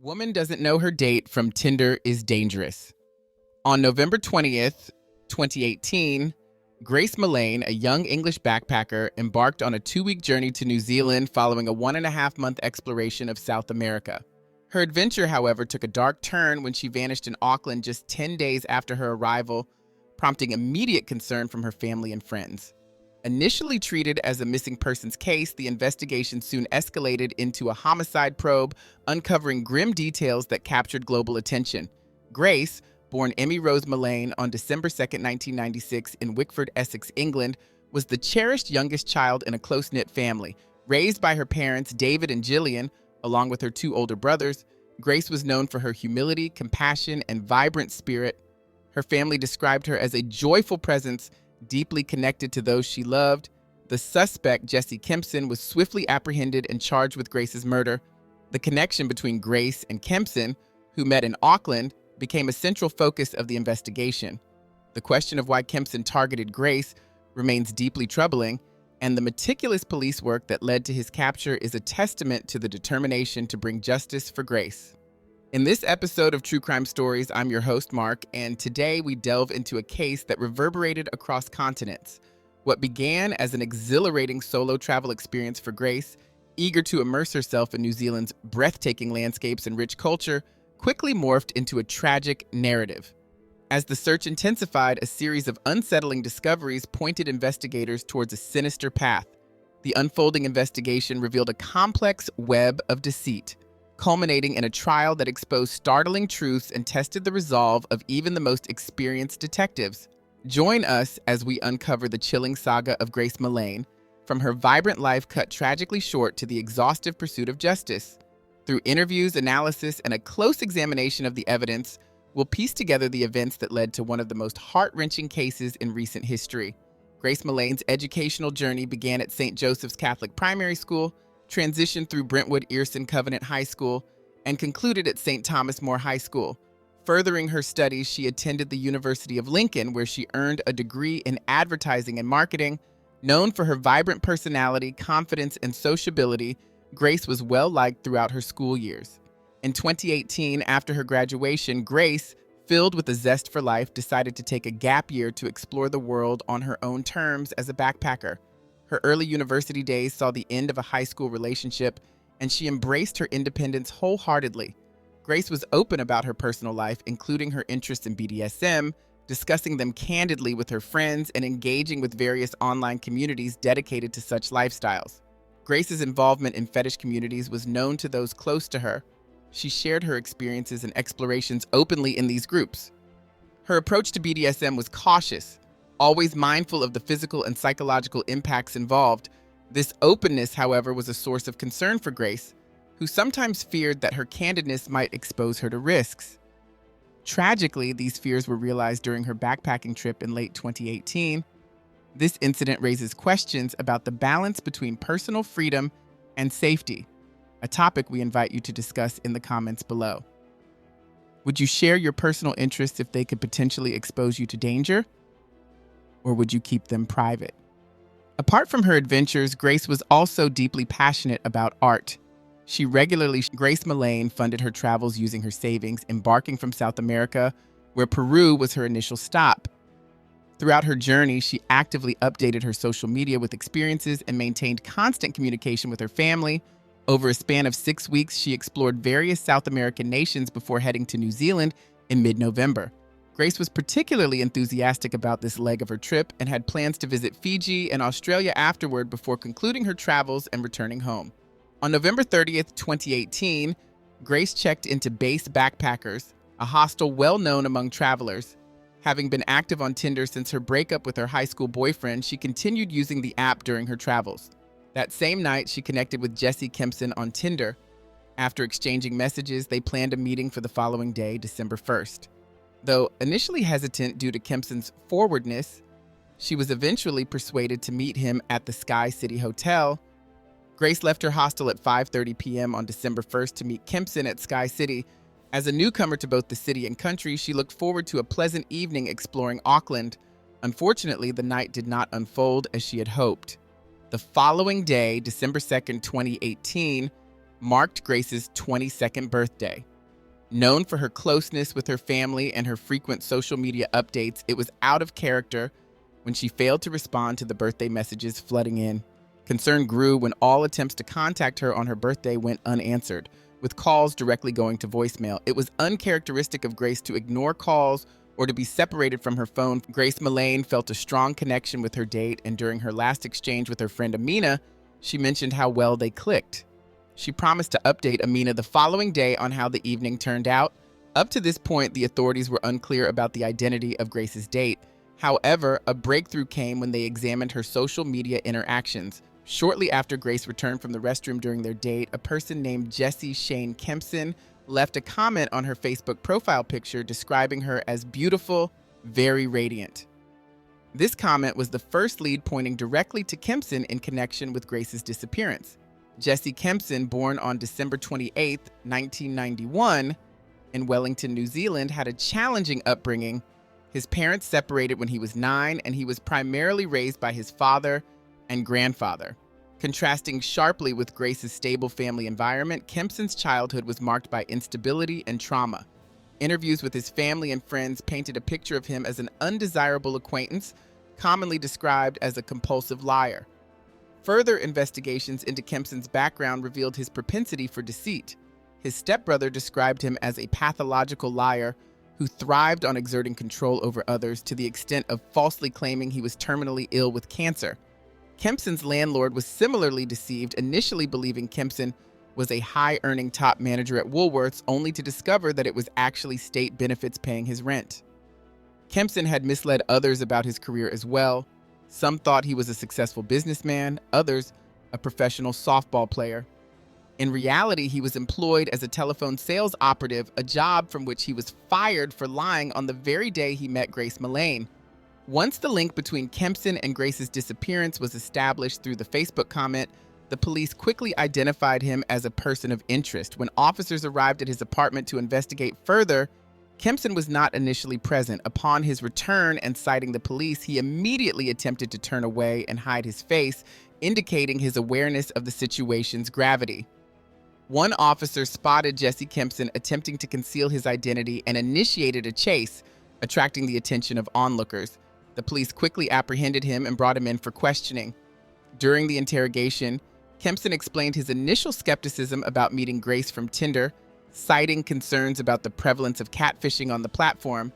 Woman doesn't know her date from Tinder is dangerous. On November 20th, 2018, Grace Mullane, a young English backpacker, embarked on a 2-week journey to New Zealand following a 1.5-month exploration of South America. Her adventure, however, took a dark turn when she vanished in Auckland just 10 days after her arrival, prompting immediate concern from her family and friends. Initially treated as a missing persons case, the investigation soon escalated into a homicide probe, uncovering grim details that captured global attention. Grace, born Emmy Rose Mullane on December 2, 1996 in Wickford, Essex, England, was the cherished youngest child in a close-knit family. Raised by her parents, David and Gillian, along with her 2 older brothers, Grace was known for her humility, compassion, and vibrant spirit. Her family described her as a joyful presence, deeply connected to those she loved. The suspect, Jesse Kempson, was swiftly apprehended and charged with Grace's murder. The connection between Grace and Kempson, who met in Auckland, became a central focus of the investigation. The question of why Kempson targeted Grace remains deeply troubling, and the meticulous police work that led to his capture is a testament to the determination to bring justice for Grace. In this episode of True Crime Stories, I'm your host, Mark, and today we delve into a case that reverberated across continents. What began as an exhilarating solo travel experience for Grace, eager to immerse herself in New Zealand's breathtaking landscapes and rich culture, quickly morphed into a tragic narrative. As the search intensified, a series of unsettling discoveries pointed investigators towards a sinister path. The unfolding investigation revealed a complex web of deceit, culminating in a trial that exposed startling truths and tested the resolve of even the most experienced detectives. Join us as we uncover the chilling saga of Grace Mullane, from her vibrant life cut tragically short to the exhaustive pursuit of justice. Through interviews, analysis, and a close examination of the evidence, we'll piece together the events that led to one of the most heart-wrenching cases in recent history. Grace Mullane's educational journey began at St. Joseph's Catholic Primary School, transitioned through Brentwood Earson Covenant High School, and concluded at St. Thomas More High School. Furthering her studies, she attended the University of Lincoln, where she earned a degree in advertising and marketing. Known for her vibrant personality, confidence, and sociability, Grace was well-liked throughout her school years. In 2018, after her graduation, Grace, filled with a zest for life, decided to take a gap year to explore the world on her own terms as a backpacker. Her early university days saw the end of a high school relationship, and she embraced her independence wholeheartedly. Grace was open about her personal life, including her interest in BDSM, discussing them candidly with her friends, and engaging with various online communities dedicated to such lifestyles. Grace's involvement in fetish communities was known to those close to her. She shared her experiences and explorations openly in these groups. Her approach to BDSM was cautious, always mindful of the physical and psychological impacts involved. This openness, however, was a source of concern for Grace, who sometimes feared that her candidness might expose her to risks. Tragically, these fears were realized during her backpacking trip in late 2018. This incident raises questions about the balance between personal freedom and safety, a topic we invite you to discuss in the comments below. Would you share your personal interests if they could potentially expose you to danger? Or would you keep them private? Apart from her adventures, Grace was also deeply passionate about art. Grace Mullane funded her travels using her savings, embarking from South America, where Peru was her initial stop. Throughout her journey, she actively updated her social media with experiences and maintained constant communication with her family. Over a span of 6 weeks, she explored various South American nations before heading to New Zealand in mid-November. Grace was particularly enthusiastic about this leg of her trip and had plans to visit Fiji and Australia afterward before concluding her travels and returning home. On November 30th, 2018, Grace checked into Base Backpackers, a hostel well known among travelers. Having been active on Tinder since her breakup with her high school boyfriend, she continued using the app during her travels. That same night, she connected with Jesse Kempson on Tinder. After exchanging messages, they planned a meeting for the following day, December 1st. Though initially hesitant due to Kempson's forwardness, she was eventually persuaded to meet him at the Sky City Hotel. Grace left her hostel at 5:30 p.m. on December 1st to meet Kempson at Sky City. As a newcomer to both the city and country, she looked forward to a pleasant evening exploring Auckland. Unfortunately, the night did not unfold as she had hoped. The following day, December 2nd, 2018, marked Grace's 22nd birthday. Known for her closeness with her family and her frequent social media updates, it was out of character when she failed to respond to the birthday messages flooding in. Concern grew when all attempts to contact her on her birthday went unanswered, with calls directly going to voicemail. It was uncharacteristic of Grace to ignore calls or to be separated from her phone. Grace Mullane felt a strong connection with her date, and during her last exchange with her friend Amina, she mentioned how well they clicked. She promised to update Amina the following day on how the evening turned out. Up to this point, the authorities were unclear about the identity of Grace's date. However, a breakthrough came when they examined her social media interactions. Shortly after Grace returned from the restroom during their date, a person named Jessie Shane Kempson left a comment on her Facebook profile picture describing her as beautiful, very radiant. This comment was the first lead pointing directly to Kempson in connection with Grace's disappearance. Jessie Kempson, born on December 28, 1991, in Wellington, New Zealand, had a challenging upbringing. His parents separated when he was 9, and he was primarily raised by his father and grandfather. Contrasting sharply with Grace's stable family environment, Kempson's childhood was marked by instability and trauma. Interviews with his family and friends painted a picture of him as an undesirable acquaintance, commonly described as a compulsive liar. Further investigations into Kempson's background revealed his propensity for deceit. His stepbrother described him as a pathological liar who thrived on exerting control over others to the extent of falsely claiming he was terminally ill with cancer. Kempson's landlord was similarly deceived, initially believing Kempson was a high-earning top manager at Woolworths, only to discover that it was actually state benefits paying his rent. Kempson had misled others about his career as well. Some thought he was a successful businessman, others a professional softball player. In reality, he was employed as a telephone sales operative, a job from which he was fired for lying on the very day he met Grace Mullane. Once the link between Kempson and Grace's disappearance was established through the Facebook comment, the police quickly identified him as a person of interest. When officers arrived at his apartment to investigate further, Kempson was not initially present. Upon his return and citing the police, he immediately attempted to turn away and hide his face, indicating his awareness of the situation's gravity. One officer spotted Jessie Kempson attempting to conceal his identity and initiated a chase, attracting the attention of onlookers. The police quickly apprehended him and brought him in for questioning. During the interrogation, Kempson explained his initial skepticism about meeting Grace from Tinder, citing concerns about the prevalence of catfishing on the platform.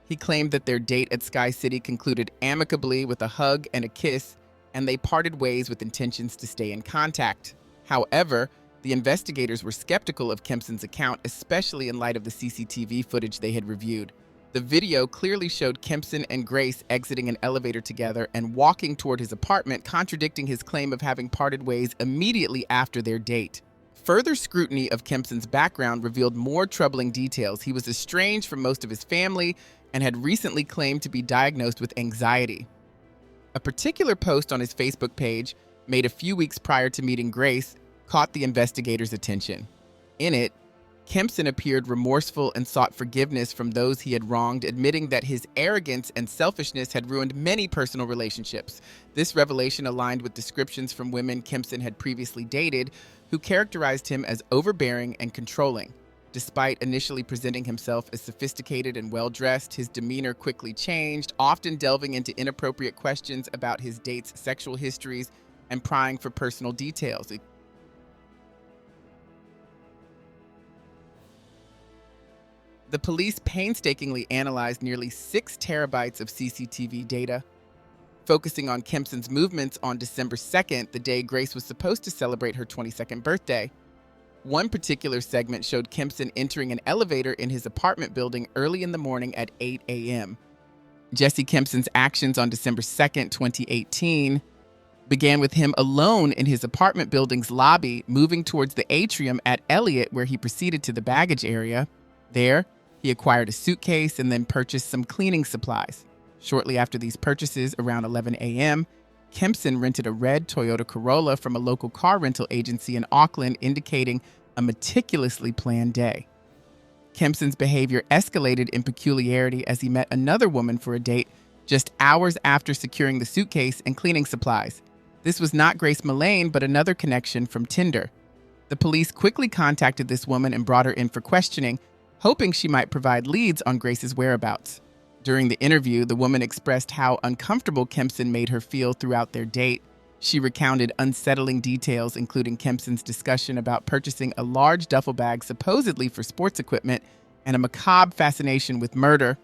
He claimed that their date at Sky City concluded amicably with a hug and a kiss, and they parted ways with intentions to stay in contact. However, the investigators were skeptical of Kempson's account, especially in light of the CCTV footage they had reviewed. The video clearly showed Kempson and Grace exiting an elevator together and walking toward his apartment, contradicting his claim of having parted ways immediately after their date. Further scrutiny of Kempson's background revealed more troubling details. He was estranged from most of his family and had recently claimed to be diagnosed with anxiety. A particular post on his Facebook page, made a few weeks prior to meeting Grace, caught the investigators' attention. In it, Kempson appeared remorseful and sought forgiveness from those he had wronged, admitting that his arrogance and selfishness had ruined many personal relationships. This revelation aligned with descriptions from women Kempson had previously dated, who characterized him as overbearing and controlling. Despite initially presenting himself as sophisticated and well-dressed, his demeanor quickly changed, often delving into inappropriate questions about his date's sexual histories and prying for personal details. The police painstakingly analyzed nearly 6 terabytes of CCTV data, focusing on Kempson's movements on December 2nd, the day Grace was supposed to celebrate her 22nd birthday. One particular segment showed Kempson entering an elevator in his apartment building early in the morning at 8 a.m. Jessie Kempson's actions on December 2nd, 2018, began with him alone in his apartment building's lobby, moving towards the atrium at Elliott, where he proceeded to the baggage area. There, he acquired a suitcase and then purchased some cleaning supplies. Shortly after these purchases, around 11 a.m., Kempson rented a red Toyota Corolla from a local car rental agency in Auckland, indicating a meticulously planned day. Kempson's behavior escalated in peculiarity as he met another woman for a date just hours after securing the suitcase and cleaning supplies. This was not Grace Mullane, but another connection from Tinder. The police quickly contacted this woman and brought her in for questioning, hoping she might provide leads on Grace's whereabouts. During the interview, the woman expressed how uncomfortable Kempson made her feel throughout their date. She recounted unsettling details, including Kempson's discussion about purchasing a large duffel bag supposedly for sports equipment and a macabre fascination with murder.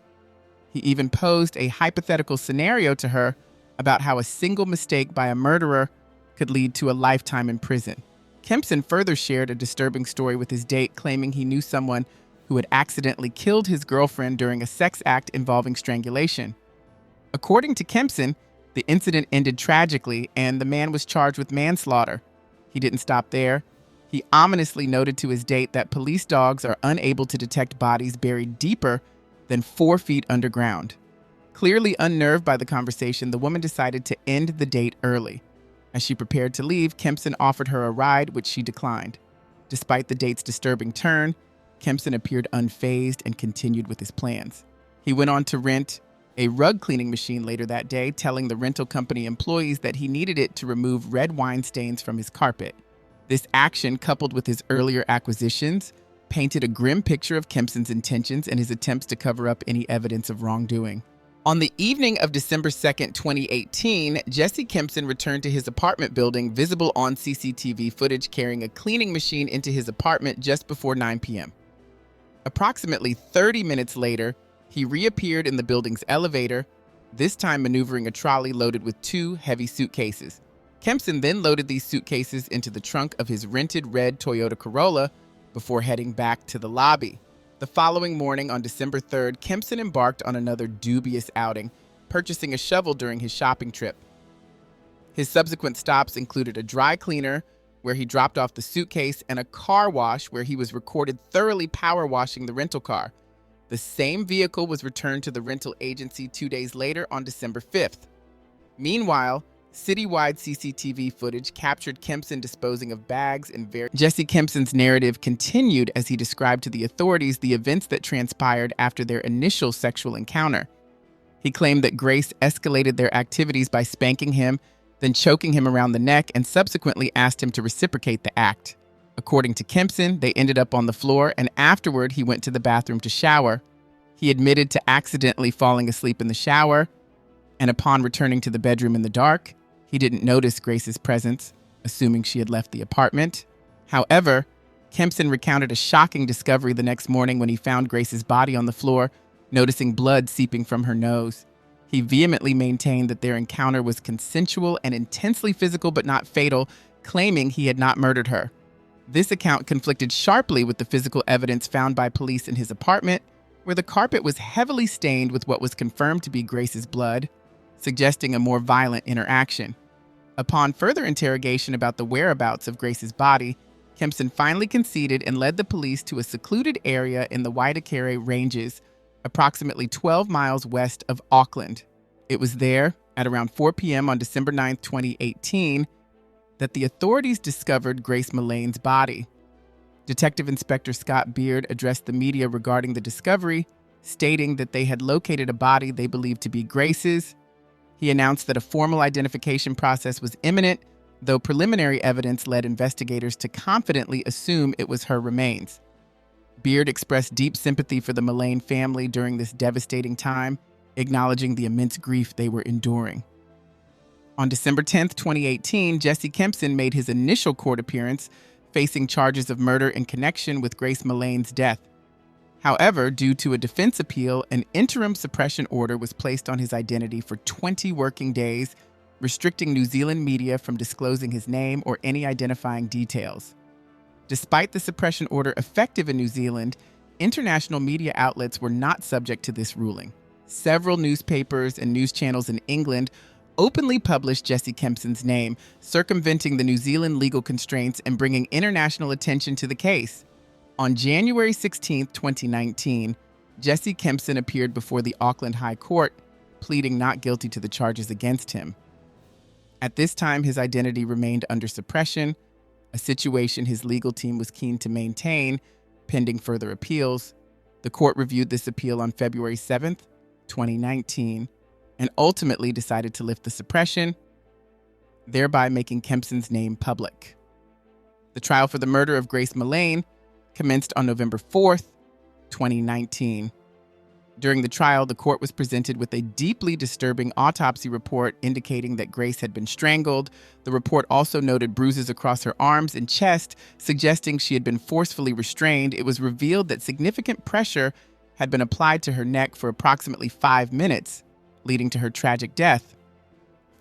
He even posed a hypothetical scenario to her about how a single mistake by a murderer could lead to a lifetime in prison. Kempson further shared a disturbing story with his date, claiming he knew someone who had accidentally killed his girlfriend during a sex act involving strangulation. According to Kempson, the incident ended tragically and the man was charged with manslaughter. He didn't stop there. He ominously noted to his date that police dogs are unable to detect bodies buried deeper than 4 feet underground. Clearly unnerved by the conversation, the woman decided to end the date early. As she prepared to leave, Kempson offered her a ride, which she declined. Despite the date's disturbing turn, Kempson appeared unfazed and continued with his plans. He went on to rent a rug cleaning machine later that day, telling the rental company employees that he needed it to remove red wine stains from his carpet. This action, coupled with his earlier acquisitions, painted a grim picture of Kempson's intentions and his attempts to cover up any evidence of wrongdoing. On the evening of December 2nd, 2018, Jesse Kempson returned to his apartment building, visible on CCTV footage, carrying a cleaning machine into his apartment just before 9 p.m. Approximately 30 minutes later, he reappeared in the building's elevator, this time maneuvering a trolley loaded with 2 heavy suitcases. Kempson then loaded these suitcases into the trunk of his rented red Toyota Corolla before heading back to the lobby. The following morning, on December 3rd, Kempson embarked on another dubious outing, purchasing a shovel during his shopping trip. His subsequent stops included a dry cleaner, where he dropped off the suitcase, and a car wash, where he was recorded thoroughly power washing the rental car. The same vehicle was returned to the rental agency 2 days later on December 5th. Meanwhile, citywide CCTV footage captured Kempson disposing of bags and Jesse Kempson's narrative continued as he described to the authorities the events that transpired after their initial sexual encounter. He claimed that Grace escalated their activities by spanking him, then choking him around the neck, and subsequently asked him to reciprocate the act. According to Kempson, they ended up on the floor, and afterward he went to the bathroom to shower. He admitted to accidentally falling asleep in the shower, and upon returning to the bedroom in the dark, he didn't notice Grace's presence, assuming she had left the apartment. However, Kempson recounted a shocking discovery the next morning when he found Grace's body on the floor, noticing blood seeping from her nose. He vehemently maintained that their encounter was consensual and intensely physical but not fatal, claiming he had not murdered her. This account conflicted sharply with the physical evidence found by police in his apartment, where the carpet was heavily stained with what was confirmed to be Grace's blood, suggesting a more violent interaction. Upon further interrogation about the whereabouts of Grace's body, Kempson finally conceded and led the police to a secluded area in the Waitakere Ranges, approximately 12 miles west of Auckland. It was there, at around 4 p.m. on December 9, 2018, that the authorities discovered Grace Mullane's body. Detective Inspector Scott Beard addressed the media regarding the discovery, stating that they had located a body they believed to be Grace's. He announced that a formal identification process was imminent, though preliminary evidence led investigators to confidently assume it was her remains. Beard expressed deep sympathy for the Mullane family during this devastating time, acknowledging the immense grief they were enduring. On December 10, 2018, Jesse Kempson made his initial court appearance, facing charges of murder in connection with Grace Mullane's death. However, due to a defense appeal, an interim suppression order was placed on his identity for 20 working days, restricting New Zealand media from disclosing his name or any identifying details. Despite the suppression order effective in New Zealand, international media outlets were not subject to this ruling. Several newspapers and news channels in England openly published Jesse Kempson's name, circumventing the New Zealand legal constraints and bringing international attention to the case. On January 16, 2019, Jesse Kempson appeared before the Auckland High Court, pleading not guilty to the charges against him. At this time, his identity remained under suppression, a situation his legal team was keen to maintain, pending further appeals. The court reviewed this appeal on February 7, 2019, and ultimately decided to lift the suppression, thereby making Kempson's name public. The trial for the murder of Grace Mullane commenced on November 4th, 2019. During the trial, the court was presented with a deeply disturbing autopsy report indicating that Grace had been strangled. The report also noted bruises across her arms and chest, suggesting she had been forcefully restrained. It was revealed that significant pressure had been applied to her neck for approximately 5 minutes, leading to her tragic death.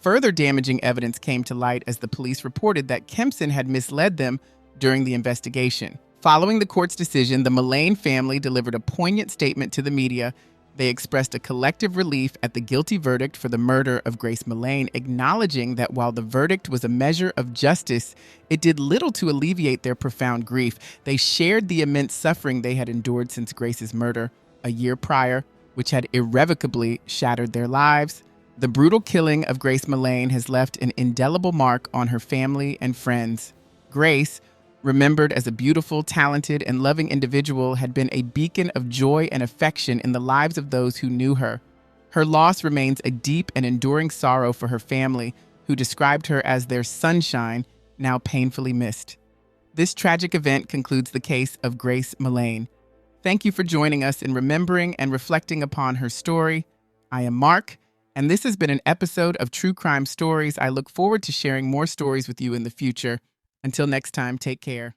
Further damaging evidence came to light as the police reported that Kempson had misled them during the investigation. Following the court's decision, the Mullane family delivered a poignant statement to the media. They expressed a collective relief at the guilty verdict for the murder of Grace Mullane, acknowledging that while the verdict was a measure of justice, it did little to alleviate their profound grief. They shared the immense suffering they had endured since Grace's murder a year prior, which had irrevocably shattered their lives. The brutal killing of Grace Mullane has left an indelible mark on her family and friends. Grace, remembered as a beautiful, talented, and loving individual, had been a beacon of joy and affection in the lives of those who knew her. Her loss remains a deep and enduring sorrow for her family, who described her as their sunshine, now painfully missed. This tragic event concludes the case of Grace Mullane. Thank you for joining us in remembering and reflecting upon her story. I am Mark, and this has been an episode of True Crime Stories. I look forward to sharing more stories with you in the future. Until next time, take care.